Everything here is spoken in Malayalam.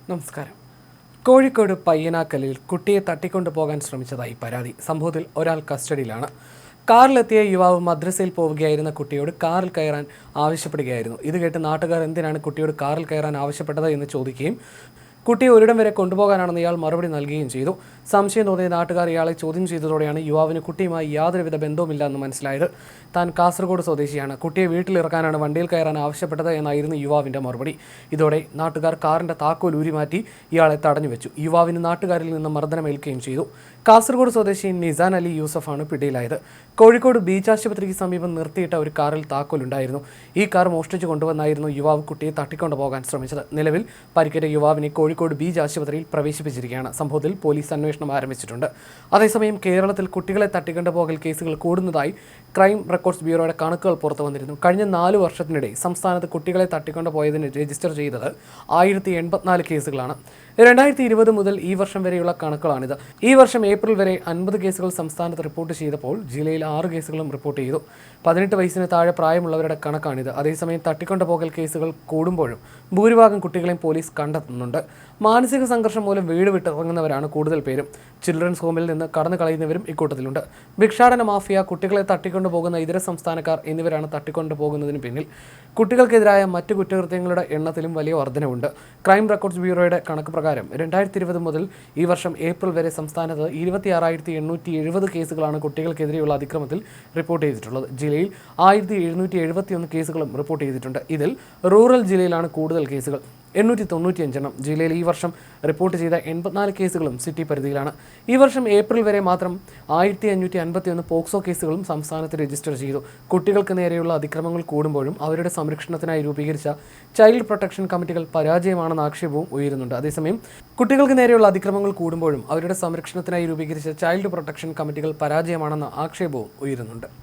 നമസ്കാരം. കോഴിക്കോട് പയ്യനാക്കലിൽ കുട്ടിയെ തട്ടിക്കൊണ്ടുപോകാൻ ശ്രമിച്ചതായി പരാതി. സംഭവത്തിൽ ഒരാൾ കസ്റ്റഡിയിലാണ്. കാറിലെത്തിയ യുവാവ് മദ്രസയിൽ പോവുകയായിരുന്ന കുട്ടിയോട് കാറിൽ കയറാൻ ആവശ്യപ്പെടുകയായിരുന്നു. ഇത് കേട്ട് നാട്ടുകാർ എന്തിനാണ് കുട്ടിയോട് കാറിൽ കയറാൻ ആവശ്യപ്പെട്ടത് എന്ന് ചോദിക്കുകയും കുട്ടിയെ ഒരിടം വരെ കൊണ്ടുപോകാനാണെന്ന് ഇയാൾ മറുപടി നൽകുകയും ചെയ്തു. സംശയം തോന്നിയ നാട്ടുകാർ ഇയാളെ ചോദ്യം ചെയ്തതോടെയാണ് യുവാവിന് കുട്ടിയുമായി യാതൊരുവിധ ബന്ധവുമില്ലെന്ന് മനസ്സിലായത്. താൻ കാസർഗോഡ് സ്വദേശിയാണ്, കുട്ടിയെ വീട്ടിലിറക്കാനാണ് വണ്ടിയിൽ കയറാൻ ആവശ്യപ്പെട്ടത് എന്നായിരുന്നു യുവാവിൻ്റെ മറുപടി. ഇതോടെ നാട്ടുകാർ കാറിൻ്റെ താക്കോൽ ഊരിമാറ്റി ഇയാളെ തടഞ്ഞുവെച്ചു. യുവാവിന് നാട്ടുകാരിൽ നിന്ന് മർദ്ദനമേൽക്കുകയും ചെയ്തു. കാസർഗോഡ് സ്വദേശി നിസാൻ അലി യൂസഫാണ് പിടിയിലായത്. കോഴിക്കോട് ബീച്ച് ആശുപത്രിക്ക് സമീപം നിർത്തിയിട്ട ഒരു കാറിൽ താക്കോലുണ്ടായിരുന്നു. ഈ കാർ മോഷ്ടിച്ചു കൊണ്ടുവന്നായിരുന്നു യുവാവ് കുട്ടിയെ തട്ടിക്കൊണ്ടുപോകാൻ ശ്രമിച്ചത്. നിലവിൽ പരിക്കേറ്റ യുവാവിനെ കോഴിക്കോട് ബീച്ച് ആശുപത്രിയിൽ പ്രവേശിപ്പിച്ചിരിക്കുകയാണ്. സംഭവത്തിൽ പോലീസ് അന്വേഷണം ആരംഭിച്ചിട്ടുണ്ട്. അതേസമയം കേരളത്തിൽ കുട്ടികളെ തട്ടിക്കൊണ്ടുപോകൽ കേസുകൾ കൂടുന്നതായി ക്രൈം റെക്കോർഡ്സ് ബ്യൂറോയുടെ കണക്കുകൾ പുറത്തു വന്നിരുന്നു. കഴിഞ്ഞ 4 വർഷത്തിനിടെ സംസ്ഥാനത്ത് കുട്ടികളെ തട്ടിക്കൊണ്ടുപോയതിന് രജിസ്റ്റർ ചെയ്തത് 1084 കേസുകളാണ്. 2020 മുതൽ ഈ വർഷം വരെയുള്ള കണക്കുകളാണിത്. ഈ വർഷം ഏപ്രിൽ വരെ 50 കേസുകൾ സംസ്ഥാനത്ത് റിപ്പോർട്ട് ചെയ്തപ്പോൾ ജില്ലയിൽ 6 കേസുകളും റിപ്പോർട്ട് ചെയ്തു. 18 വയസ്സിന് താഴെ പ്രായമുള്ളവരുടെ കണക്കാണിത്. അതേസമയം തട്ടിക്കൊണ്ടുപോകൽ കേസുകൾ കൂടുമ്പോഴും ഭൂരിഭാഗം കുട്ടികളെയും പോലീസ് കണ്ടെത്തുന്നുണ്ട്. മാനസിക സംഘർഷം മൂലം വീട് വിട്ടിറങ്ങുന്നവരാണ് കൂടുതൽ പേരും. ചിൽഡ്രൻസ് ഹോമിൽ നിന്ന് കടന്നു കളയുന്നവരും ഇക്കൂട്ടത്തിലുണ്ട്. ഭിക്ഷാടന മാഫിയ, കുട്ടികളെ തട്ടിക്കൊണ്ടുപോകുന്ന ഇതര സംസ്ഥാനക്കാർ എന്നിവരാണ് തട്ടിക്കൊണ്ടുപോകുന്നതിന് പിന്നിൽ. കുട്ടികൾക്കെതിരായ മറ്റു കുറ്റകൃത്യങ്ങളുടെ എണ്ണത്തിലും വലിയ വർധനവുണ്ട്. ക്രൈം റെക്കോർഡ്സ് ബ്യൂറോയുടെ കണക്ക് പ്രകാരം 2020 മുതൽ ഈ വർഷം ഏപ്രിൽ വരെ സംസ്ഥാനത്ത് 26,870 കേസുകളാണ് കുട്ടികൾക്കെതിരെയുള്ള അതിക്രമത്തിൽ റിപ്പോർട്ട് ചെയ്തിട്ടുള്ളത്. ജില്ലയിൽ 1771 കേസുകളും റിപ്പോർട്ട് ചെയ്തിട്ടുണ്ട്. ഇതിൽ റൂറൽ ജില്ലയിലാണ് കൂടുതൽ കേസുകൾ, 895 എണ്ണം. ജില്ലയിൽ ഈ വർഷം റിപ്പോർട്ട് ചെയ്ത 84 കേസുകളും സിറ്റി പരിധിയിലാണ്. ഈ വർഷം ഏപ്രിൽ വരെ മാത്രം 1551 പോക്സോ കേസുകളും സംസ്ഥാനത്ത് രജിസ്റ്റർ ചെയ്തു. കുട്ടികൾക്ക് നേരെയുള്ള അതിക്രമങ്ങൾ കൂടുമ്പോഴും അവരുടെ സംരക്ഷണത്തിനായി രൂപീകരിച്ച ചൈൽഡ് പ്രൊട്ടക്ഷൻ കമ്മിറ്റികൾ പരാജയമാണെന്ന ആക്ഷേപവും ഉയരുന്നുണ്ട്. അതേസമയം കുട്ടികൾക്ക് നേരെയുള്ള അതിക്രമങ്ങൾ കൂടുമ്പോഴും അവരുടെ സംരക്ഷണത്തിനായി രൂപീകരിച്ച ചൈൽഡ് പ്രൊട്ടക്ഷൻ കമ്മിറ്റികൾ പരാജയമാണെന്ന ആക്ഷേപവും ഉയരുന്നുണ്ട്.